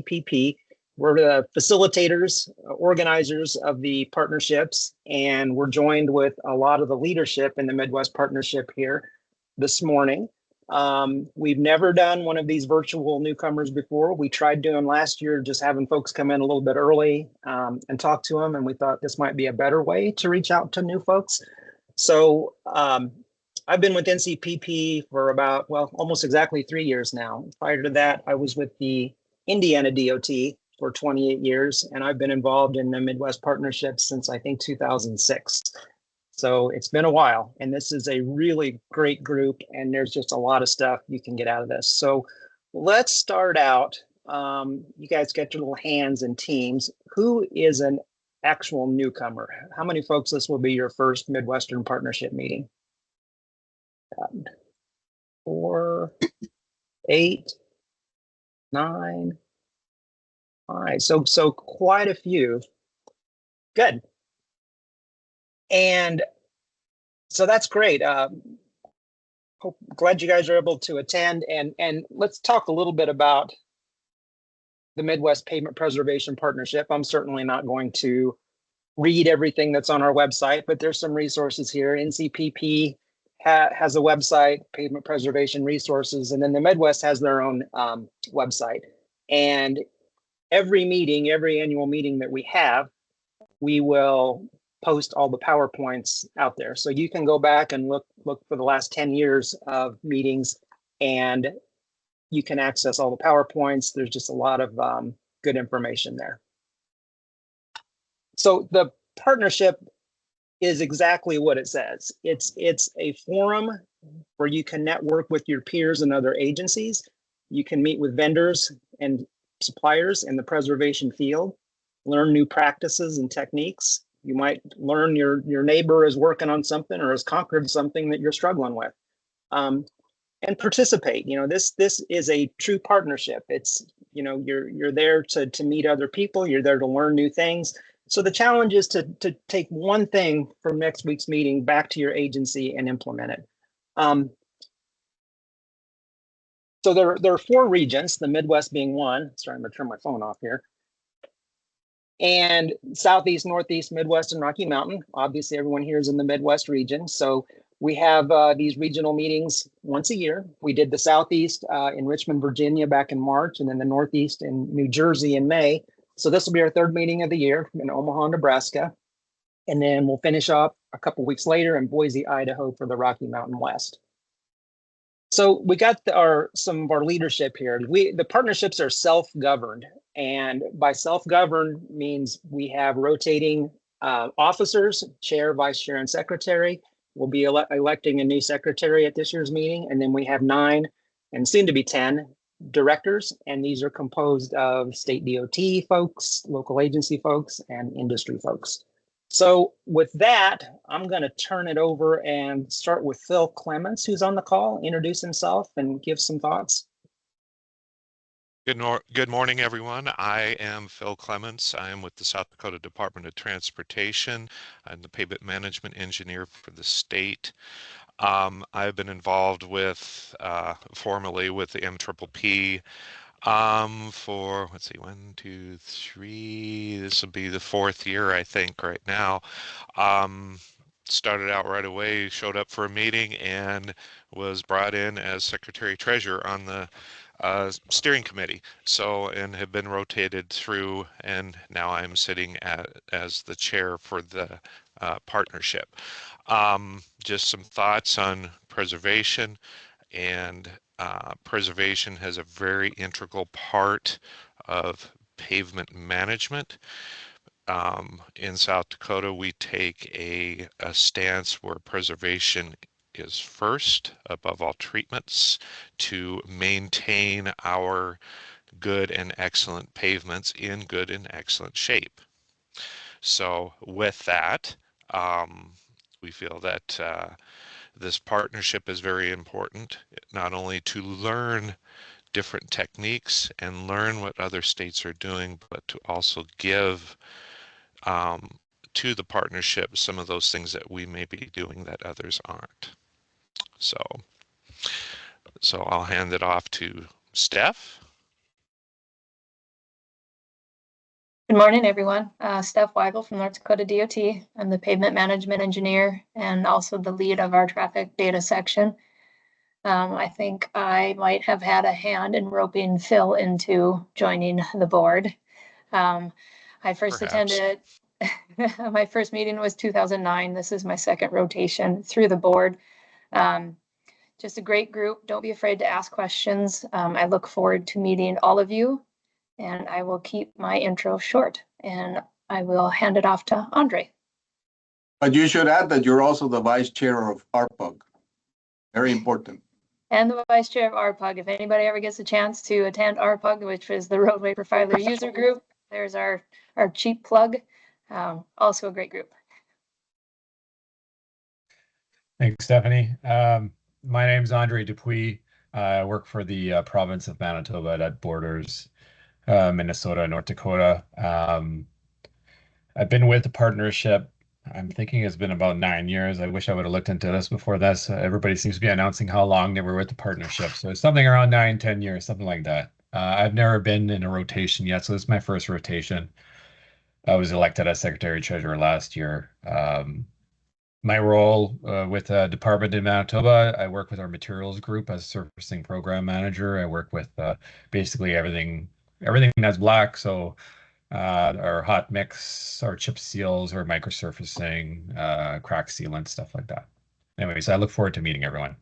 MPPP. We're the facilitators, organizers of the partnerships, and we're joined with a lot of the leadership in the Midwest Partnership here this morning. We've never done one of these virtual newcomers before. We tried doing last year, just having folks come in a little bit early and talk to them, and we thought this might be a better way to reach out to new folks. So I've been with NCPP for about, well, almost exactly 3 years now. Prior to that, I was with the Indiana DOT for 28 years, and I've been involved in the Midwest Partnership since I think 2006. So it's been a while, and this is a really great group, and there's just a lot of stuff you can get out of this. So let's start out. You guys get your little hands in teams. Who is an actual newcomer? How many folks this will be your first Midwestern Partnership meeting? 4, 8, 9. All right, so quite a few. Good. And so that's great. Glad you guys are able to attend. And let's talk a little bit about the Midwest Pavement Preservation Partnership. I'm certainly not going to read everything that's on our website, but there's some resources here. NCPP has a website, Pavement Preservation Resources, and then the Midwest has their own website. And every meeting, every annual meeting that we have, we will post all the PowerPoints out there. So you can go back and look for the last 10 years of meetings, and you can access all the PowerPoints. There's just a lot of good information there. So the partnership is exactly what it says. It's a forum where you can network with your peers and other agencies. You can meet with vendors and suppliers in the preservation field, learn new practices and techniques. You might learn your neighbor is working on something or has conquered something that you're struggling with, and participate. You know, this is a true partnership. It's, you know, you're there to meet other people. You're there to learn new things. So the challenge is to take one thing from next week's meeting back to your agency and implement it. So there are 4 regions, the Midwest being one. Sorry, I'm gonna turn my phone off here. And Southeast, Northeast, Midwest, and Rocky Mountain. Obviously, everyone here is in the Midwest region. So we have these regional meetings once a year. We did the Southeast in Richmond, Virginia back in March, and then the Northeast in New Jersey in May. So this will be our 3rd meeting of the year in Omaha, Nebraska. And then we'll finish up a couple weeks later in Boise, Idaho for the Rocky Mountain West. So we got some of our leadership here. The partnerships are self-governed, and by self-governed means we have rotating officers, chair, vice chair, and secretary. We'll be electing a new secretary at this year's meeting, and then we have 9 and soon to be 10 directors, and these are composed of state DOT folks, local agency folks, and industry folks. So with that, I'm going to turn it over and start with Phil Clements, who's on the call, introduce himself and give some thoughts. Good morning, everyone. I am Phil Clements. I am with the South Dakota Department of Transportation. I'm the pavement management engineer for the state. I've been involved with, formally with the MPPP for, let's see, 1, 2, 3, this will be the 4th year, I think, right now. Started out right away, showed up for a meeting, and was brought in as Secretary Treasurer on the steering committee. So, and have been rotated through, and now I'm sitting as the chair for the partnership. Just some thoughts on preservation. And preservation has a very integral part of pavement management. In South Dakota, we take a stance where preservation is first above all treatments to maintain our good and excellent pavements in good and excellent shape. So with that, we feel that this partnership is very important, not only to learn different techniques and learn what other states are doing, but to also give to the partnership some of those things that we may be doing that others aren't. So I'll hand it off to Steph. Good morning, everyone. Steph Weigel from North Dakota DOT. I'm the pavement management engineer and also the lead of our traffic data section. I think I might have had a hand in roping Phil into joining the board. I first attended, my first meeting was 2009. This is my second rotation through the board. Just a great group. Don't be afraid to ask questions. I look forward to meeting all of you. And I will keep my intro short and I will hand it off to Andre. But you should add that you're also the vice chair of RPUG. Very important. And the vice chair of RPUG. If anybody ever gets a chance to attend RPUG, which is the Roadway Profiler User Group, there's our cheap plug. Also a great group. Thanks, Stephanie. My name is Andre Dupuis. I work for the province of Manitoba that borders Minnesota and North Dakota. I've been with the partnership. I'm thinking it's been about 9 years. I wish I would have looked into this before this. Everybody seems to be announcing how long they were with the partnership. So it's something around 9-10 years, something like that. I've never been in a rotation yet, so this is my first rotation. I was elected as Secretary Treasurer last year. My role with the department in Manitoba, I work with our materials group as surfacing program manager. I work with basically everything that's black. So our hot mix, our chip seals, our microsurfacing, crack sealant, stuff like that. Anyways, I look forward to meeting everyone.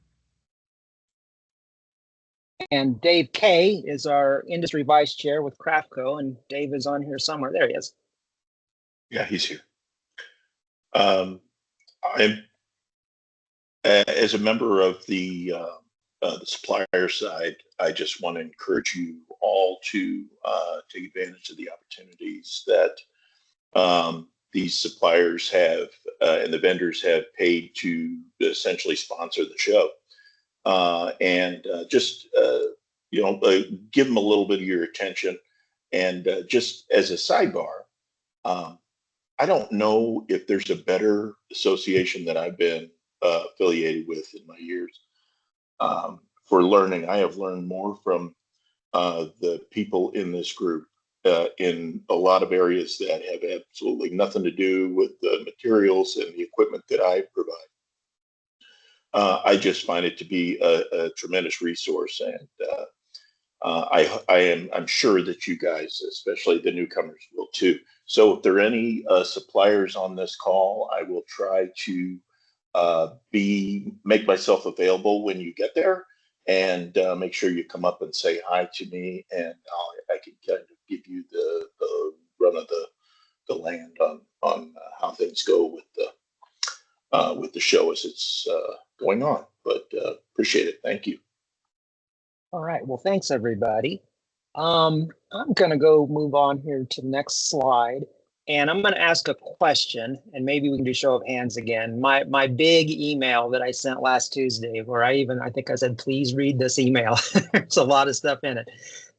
And Dave Kay is our industry vice chair with Craftco, and Dave is on here somewhere. There he is. Yeah, he's here. I'm as a member of the supplier side, I just want to encourage you all to take advantage of the opportunities that these suppliers have and the vendors have paid to essentially sponsor the show. And just, give them a little bit of your attention. And just as a sidebar, I don't know if there's a better association that I've been affiliated with in my years for learning. I have learned more from the people in this group in a lot of areas that have absolutely nothing to do with the materials and the equipment that I provide. I just find it to be a tremendous resource, and I'm sure that you guys, especially the newcomers, will too. So if there are any suppliers on this call, I will try to make myself available when you get there, and make sure you come up and say hi to me, and I can kind of give you the run of the land on how things go with the show as it's going on. But appreciate it. Thank you. All right. Well, thanks, everybody. I'm going to go move on here to the next slide. And I'm going to ask a question, and maybe we can do show of hands again. My big email that I sent last Tuesday, where I think I said, please read this email. There's a lot of stuff in it.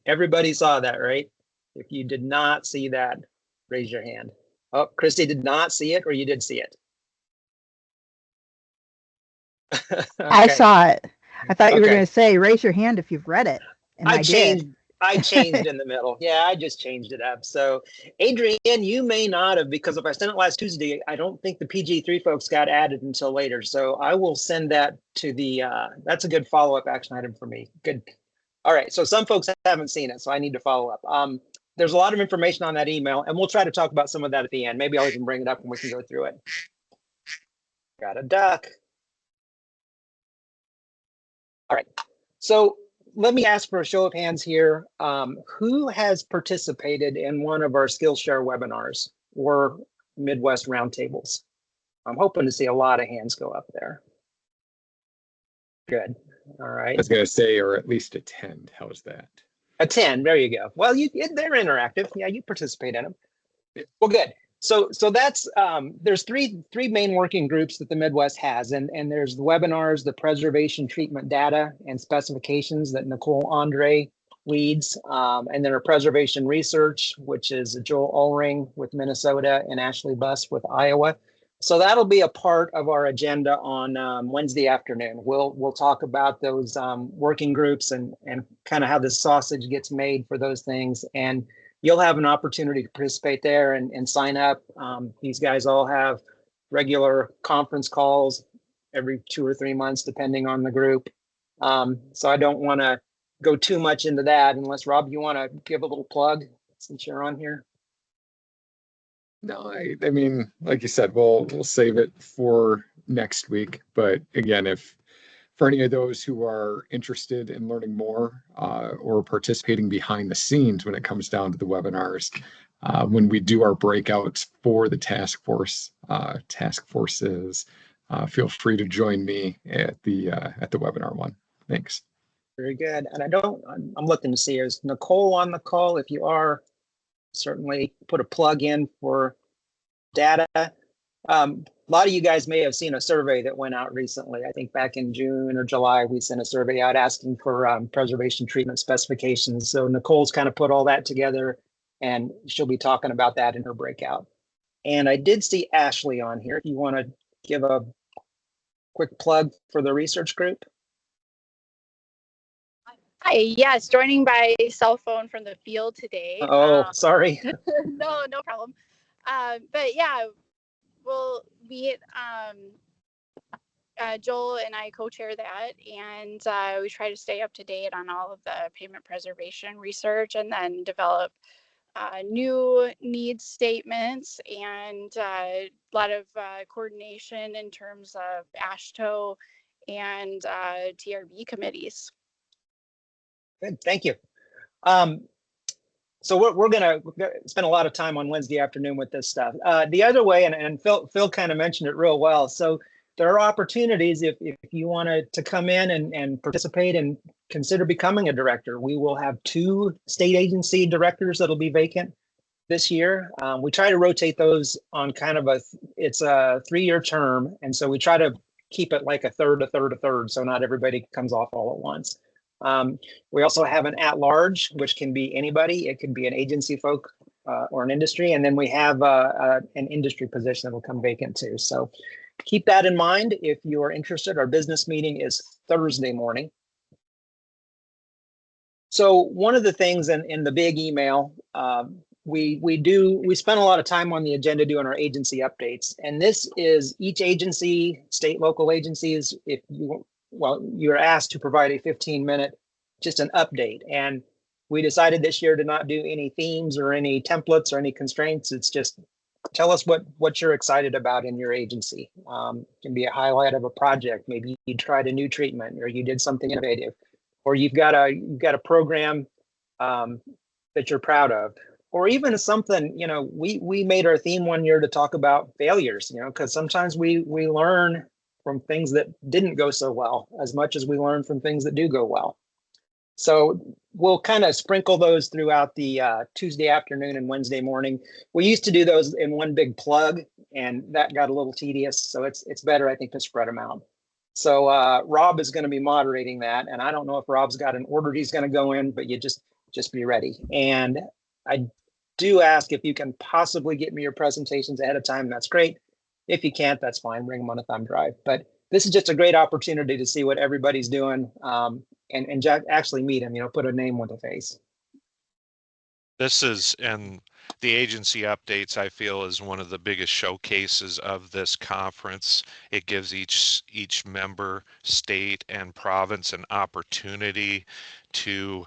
Everybody saw that, right? If you did not see that, raise your hand. Oh, Christy did not see it, or you did see it? Okay. I saw it. I thought you were Okay. going to say, raise your hand if you've read it. And I did. I changed in the middle. Yeah, I just changed it up. So, Adrian, you may not have, because if I sent it last Tuesday, I don't think the PG3 folks got added until later. So I will send that to the, that's a good follow-up action item for me. Good. All right. So some folks haven't seen it, so I need to follow up. There's a lot of information on that email, and we'll try to talk about some of that at the end. Maybe I'll even bring it up and we can go through it. Got a duck. All right. So let me ask for a show of hands here. Who has participated in one of our Skillshare webinars or Midwest roundtables? I'm hoping to see a lot of hands go up there. Good. All right. I was going to say, or at least attend. How's that? Attend. There you go. Well, they're interactive. Yeah, you participate in them. Well, good. So that's there's three main working groups that the Midwest has, and there's the webinars, the preservation treatment data and specifications that Nicole Andre leads, and then our preservation research, which is Joel Ulring with Minnesota and Ashley Buss with Iowa. So that'll be a part of our agenda on Wednesday afternoon. We'll talk about those working groups and kind of how the sausage gets made for those things. And you'll have an opportunity to participate there and sign up. These guys all have regular conference calls every 2 or 3 months, depending on the group. So I don't want to go too much into that unless, Rob, you want to give a little plug since you're on here. No, I mean, like you said, we'll save it for next week. But again, if for any of those who are interested in learning more or participating behind the scenes when it comes down to the webinars, when we do our breakouts for the task forces, feel free to join me at the webinar one. Thanks. Very good. And I'm looking to see, is Nicole on the call? If you are, certainly put a plug in for data. A lot of you guys may have seen a survey that went out recently. I think back in June or July, we sent a survey out asking for preservation treatment specifications. So Nicole's kind of put all that together, and she'll be talking about that in her breakout. And I did see Ashley on here. If you want to give a quick plug for the research group. Hi, yes, joining by cell phone from the field today. Oh, sorry. No problem. But yeah, well, Joel and I co-chair that, and we try to stay up to date on all of the pavement preservation research, and then develop new needs statements, and a lot of coordination in terms of AASHTO and TRB committees. Good, thank you. So we're gonna spend a lot of time on Wednesday afternoon with this stuff. The other way, and Phil kind of mentioned it real well. So there are opportunities if you wanted to come in and participate and consider becoming a director. We will have 2 state agency directors that'll be vacant this year. We try to rotate those on kind of it's a 3-year term, and so we try to keep it like a third, so not everybody comes off all at once. We also have an at-large, which can be anybody. It could be an agency folk or an industry. And then we have an industry position that will come vacant too. So keep that in mind if you are interested. Our business meeting is Thursday morning. So one of the things in the big email, we spend a lot of time on the agenda doing our agency updates. And this is each agency, state, local agencies, you're asked to provide a 15-minute, just an update. And we decided this year to not do any themes or any templates or any constraints. It's just tell us what you're excited about in your agency. It can be a highlight of a project. Maybe you tried a new treatment, or you did something innovative, or you've got a program that you're proud of, or even something, we made our theme one year to talk about failures, because sometimes we learn from things that didn't go so well as much as we learn from things that do go well. So we'll kind of sprinkle those throughout the Tuesday afternoon and Wednesday morning. We used to do those in one big plug, and that got a little tedious. So it's better, I think, to spread them out. So Rob is going to be moderating that, and I don't know if Rob's got an order he's going to go in, but you just be ready. And I do ask if you can possibly get me your presentations ahead of time. That's great. If you can't, that's fine. Bring them on a thumb drive. But this is just a great opportunity to see what everybody's doing and actually meet them, put a name with a face. And the agency updates, I feel, is one of the biggest showcases of this conference. It gives each member state and province an opportunity to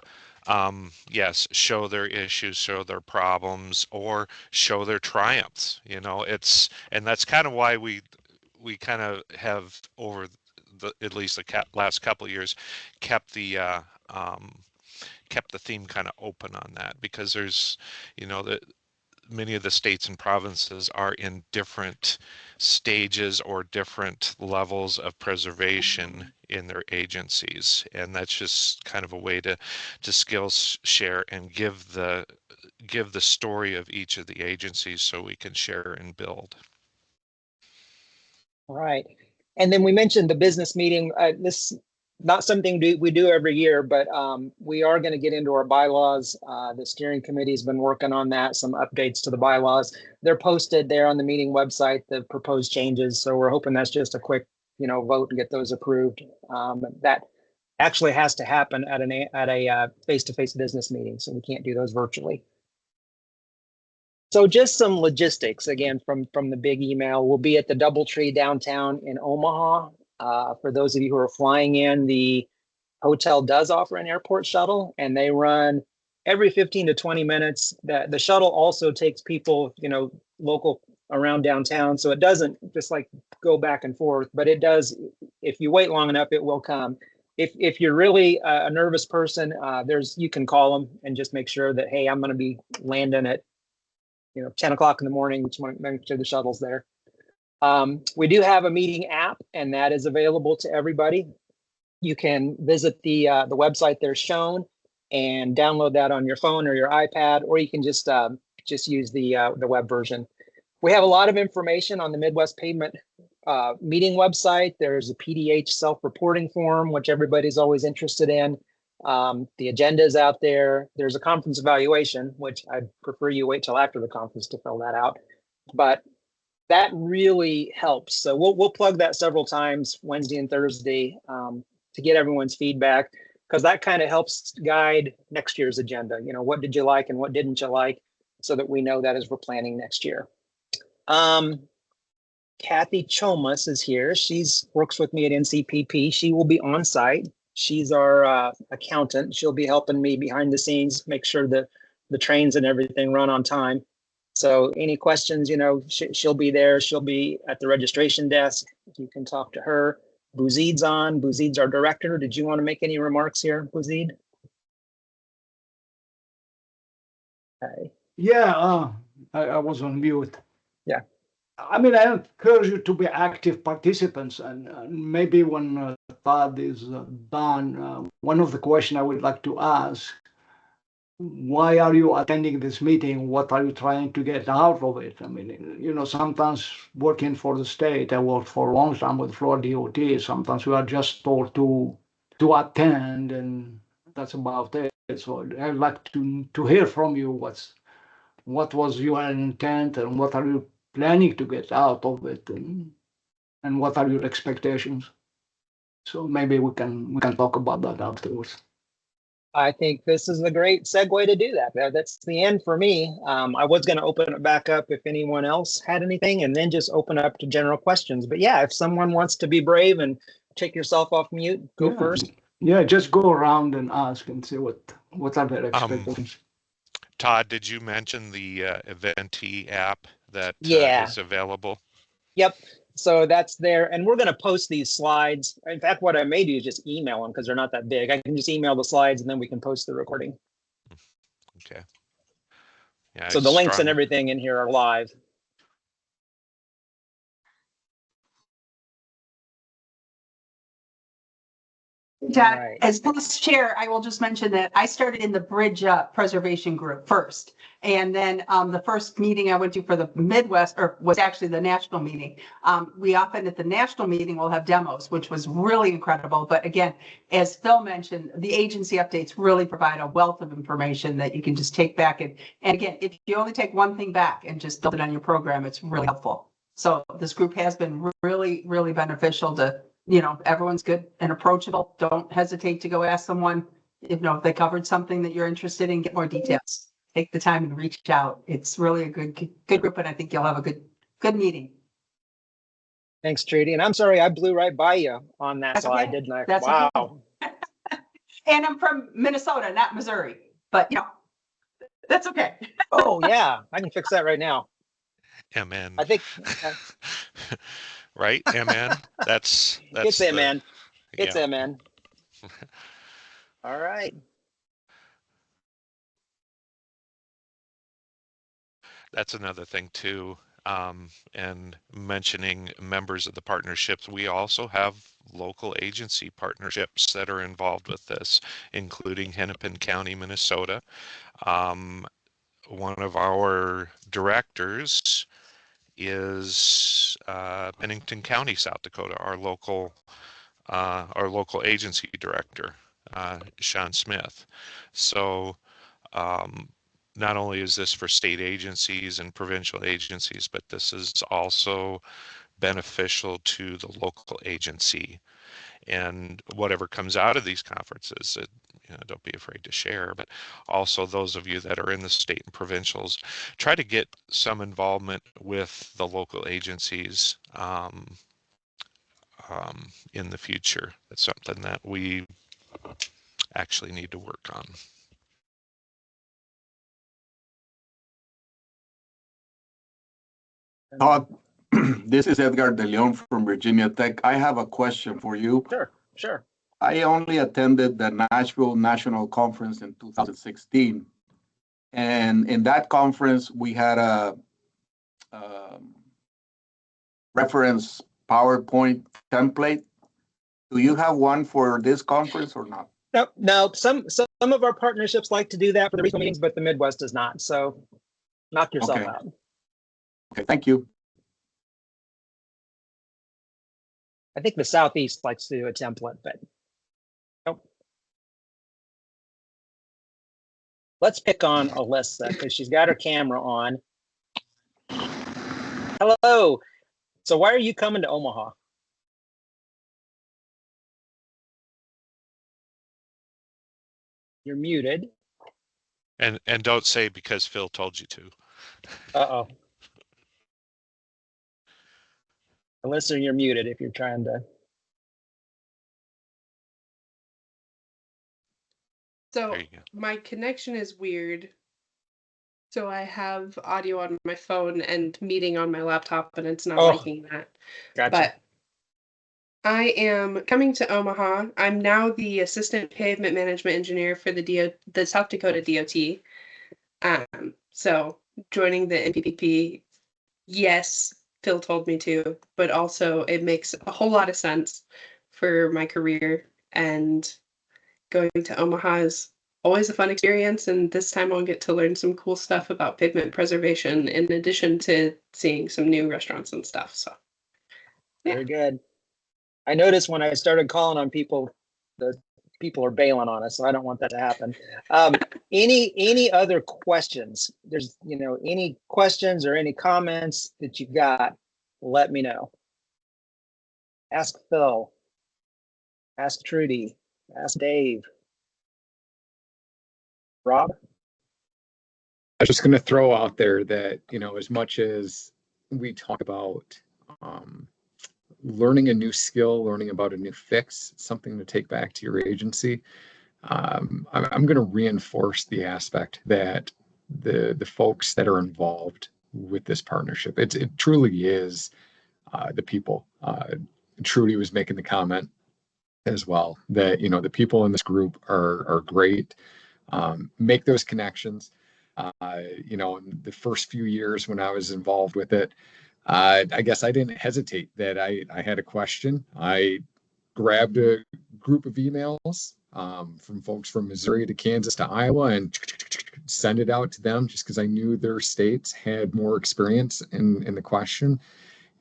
yes, show their issues, show their problems, or show their triumphs. And that's kind of why we kind of have over at least the last couple of years kept the theme kind of open on that, because there's many of the states and provinces are in different stages or different levels of preservation in their agencies, and that's just kind of a way to skills share and give the story of each of the agencies so we can share and build. Right. And then we mentioned the business meeting. This not something we do every year, but we are going to get into our bylaws. The steering committee has been working on that, some updates to the bylaws. They're posted there on the meeting website, the proposed changes. So we're hoping that's just a quick, vote and get those approved. That actually has to happen at a face-to-face business meeting, so we can't do those virtually. So just some logistics again from the big email. We'll be at the DoubleTree downtown in Omaha. For those of you who are flying in, the hotel does offer an airport shuttle, and they run every 15 to 20 minutes. The shuttle also takes people, local around downtown, so it doesn't just like go back and forth, but it does. If you wait long enough, it will come. If you're really a nervous person, you can call them and just make sure that, hey, I'm going to be landing at 10 o'clock in the morning. Just want to make sure the shuttle's there. We do have a meeting app, and that is available to everybody. You can visit the website there shown and download that on your phone or your iPad, or you can just use the web version. We have a lot of information on the Midwest Pavement meeting website. There's a PDH self-reporting form, which everybody's always interested in. The agenda is out there. There's a conference evaluation, which I'd prefer you wait till after the conference to fill that out. But that really helps. So we'll plug that several times, Wednesday and Thursday, to get everyone's feedback, because that kind of helps guide next year's agenda. What did you like and what didn't you like, so that we know that as we're planning next year. Kathy Chomas is here. She's works with me at NCPP. She will be on site. She's our accountant. She'll be helping me behind the scenes, make sure that the trains and everything run on time. So any questions, she'll be there. She'll be at the registration desk. You can talk to her. Bouzid's on. Bouzid's our director. Did you want to make any remarks here, Bouzid? Okay. Yeah, I was on mute. Yeah. I mean, I encourage you to be active participants, and maybe when Todd is done, one of the questions I would like to ask: why are you attending this meeting? What are you trying to get out of it? I mean, sometimes working for the state, I worked for a long time with Florida DOT. Sometimes we are just told to attend, and that's about it. So I'd like to hear from you what was your intent, and what are you planning to get out of it, and what are your expectations? So maybe we can talk about that afterwards. I think this is a great segue to do that. That's the end for me. I was going to open it back up if anyone else had anything, and then just open up to general questions. But yeah, if someone wants to be brave and take yourself off mute, go first. Yeah, just go around and ask and see what are their expectations. Todd, did you mention the Eventee app that is available? Yep. So that's there. And we're going to post these slides. In fact, what I may do is just email them, because they're not that big. I can just email the slides, and then we can post the recording. Okay. Yeah, so the links and everything in here are live. Right. As past chair, I will just mention that I started in the bridge preservation group first. And then the first meeting I went to for the Midwest, or was actually the national meeting. We often at the national meeting will have demos, which was really incredible. But again, as Phil mentioned, the agency updates really provide a wealth of information that you can just take back. And again, if you only take one thing back and just build it on your program, it's really helpful. So this group has been really, really beneficial to, everyone's good and approachable. Don't hesitate to go ask someone, if they covered something that you're interested in, get more details. Take the time and reach out. It's really a good group, and I think you'll have a good meeting. Thanks, Trudy. And I'm sorry I blew right by you on that slide, didn't I? That's wow. Okay. And I'm from Minnesota, not Missouri, but that's okay. Oh yeah, I can fix that right now. MN. I think. Right, MN. That's it's MN. It's yeah. MN. All right. That's another thing too. And mentioning members of the partnerships, we also have local agency partnerships that are involved with this, including Hennepin County, Minnesota. One of our directors is Pennington County, South Dakota, our local agency director, Sean Smith. So not only is this for state agencies and provincial agencies, but this is also beneficial to the local agency. And whatever comes out of these conferences, don't be afraid to share. But also those of you that are in the state and provincials, try to get some involvement with the local agencies in the future. That's something that we actually need to work on. Todd, this is Edgar De Leon from Virginia Tech. I have a question for you. Sure. I only attended the Nashville National Conference in 2016. And in that conference, we had a reference PowerPoint template. Do you have one for this conference or not? No. Some of our partnerships like to do that for the regional meetings, but the Midwest does not. So knock yourself out. Okay, thank you. I think the Southeast likes to do a template, but nope. Let's pick on Alyssa because she's got her camera on. Hello. So why are you coming to Omaha? You're muted. And don't say because Phil told you to. Uh-oh. Alyssa, you're muted if you're trying to. So my connection is weird. So I have audio on my phone and meeting on my laptop, and it's not liking that. Gotcha. But I am coming to Omaha. I'm now the assistant pavement management engineer for the South Dakota DOT. So joining the MPPP, yes, Phil told me to, but also it makes a whole lot of sense for my career, and going to Omaha is always a fun experience, and this time I'll get to learn some cool stuff about pavement preservation in addition to seeing some new restaurants and stuff. So Very good. I noticed when I started calling on people, the people are bailing on us, so I don't want that to happen. Any other questions? There's any questions or any comments that you've got, let me know. Ask Phil, ask Trudy, ask Dave. Rob? I was just going to throw out there that, as much as we talk about learning a new skill, learning about a new fix, something to take back to your agency, I'm going to reinforce the aspect that the folks that are involved with this partnership, it truly is the people. Trudy was making the comment as well that, the people in this group are great. Make those connections. The first few years when I was involved with it, I guess I didn't hesitate that I had a question. I grabbed a group of emails from folks from Missouri to Kansas to Iowa and send it out to them just because I knew their states had more experience in the question.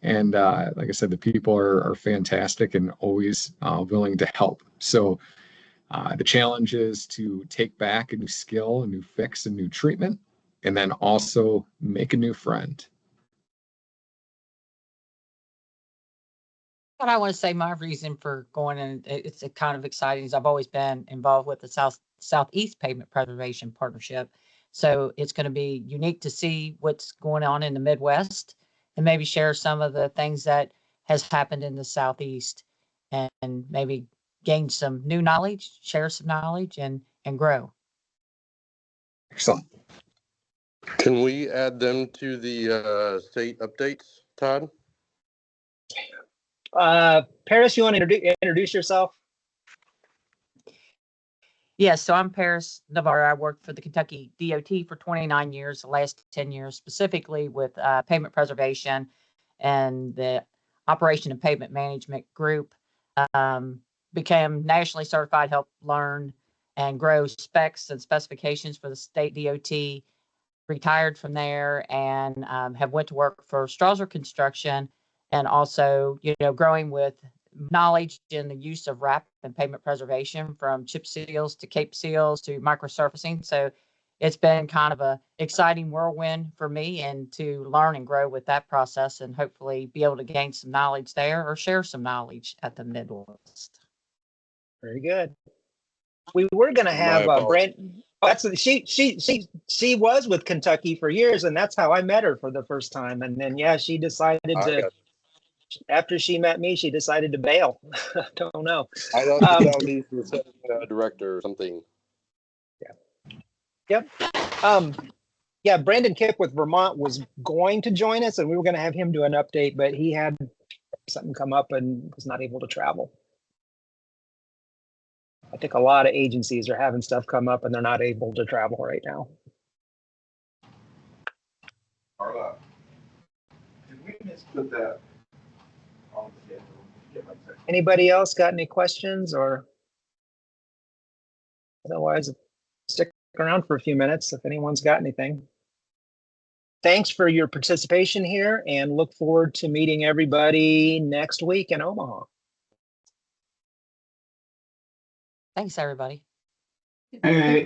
And like I said, the people are fantastic and always willing to help. So the challenge is to take back a new skill, a new fix, a new treatment, and then also make a new friend. What I want to say, my reason for going in, it's a kind of exciting, is I've always been involved with the Southeast Pavement Preservation Partnership. So it's going to be unique to see what's going on in the Midwest and maybe share some of the things that has happened in the Southeast and maybe gain some new knowledge, share some knowledge and grow. Excellent. Can we add them to the state updates, Todd? Paris, you want to introduce yourself? Yes, so I'm Paris Navarro. I worked for the Kentucky DOT for 29 years, the last 10 years specifically with pavement preservation and the operation and pavement management group. Became nationally certified, helped learn and grow specs and specifications for the state DOT. Retired from there and have went to work for Strasser Construction, and also, growing with knowledge in the use of wrap and pavement preservation, from chip seals to cape seals to microsurfacing. So it's been kind of a exciting whirlwind for me, and to learn and grow with that process and hopefully be able to gain some knowledge there or share some knowledge at the Midwest. Very good. We were going to have apologies. she was with Kentucky for years, and that's how I met her for the first time. And then yeah, she decided to. After she met me, she decided to bail. Don't know. I thought the Southeast was setting a director or something. Yep. Yeah, Brandon Kipp with Vermont was going to join us, and we were going to have him do an update, but he had something come up and was not able to travel. I think a lot of agencies are having stuff come up and they're not able to travel right now. Carla, did we miss put that on the schedule? Anybody else got any questions, or otherwise stick around for a few minutes if anyone's got anything. Thanks for your participation here, and look forward to meeting everybody next week in Omaha. Thanks, everybody. Hey,